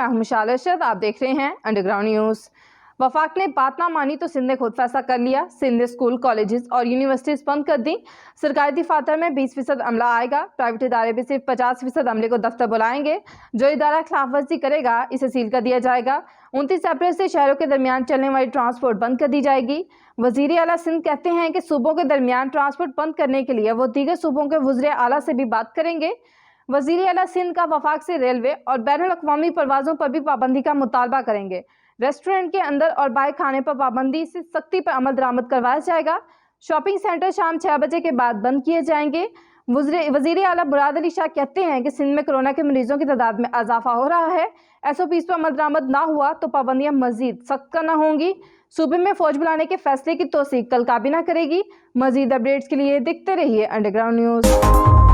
हूं मिसाल अरशद, आप देख रहे हैं अंडरग्राउंड न्यूज़। वफाक ने बात ना मानी तो सिंध ने खुद फैसला कर लिया। सिंध ने स्कूल, कॉलेजेस और यूनिवर्सिटीज बंद कर दी। सरकारी दफातर में 20% अमला आएगा। प्राइवेट इदारे भी सिर्फ 50% अमले को दफ्तर बुलाएंगे। जो इदारा खिलाफ वर्जी करेगा इसे सील कर दिया जाएगा। 29 अप्रैल से शहरों के दरमियान चलने वाली ट्रांसपोर्ट बंद कर दी जाएगी। वजीर आला सिंध कहते हैं कि सूबों के दरमियान ट्रांसपोर्ट बंद करने के लिए वो दीगर सूबों के वज़ीर आला से भी बात करेंगे। वजीर आला सिंध का वफाक से रेलवे और बैनुल अक़वामी परवाज़ों पर भी पाबंदी का मुतालबा करेंगे। रेस्टोरेंट के अंदर और बाहर खाने पर पाबंदी से सख्ती पर अमल दरामद करवाया जाएगा। शॉपिंग सेंटर शाम 6 बजे के बाद बंद किए जाएंगे। वजीर आला मुराद अली शाह कहते हैं कि सिंध में कोरोना के मरीजों की तादाद में इजाफा हो रहा है। SOPs पर अमल दरामद ना हुआ तो पाबंदियां मजीद सख्त करना होंगी। सूबे में फौज बुलाने के फैसले की तौसीक कल काबीना करेगी। मजीद अपडेट्स के लिए देखते रहिए अंडरग्राउंड न्यूज़।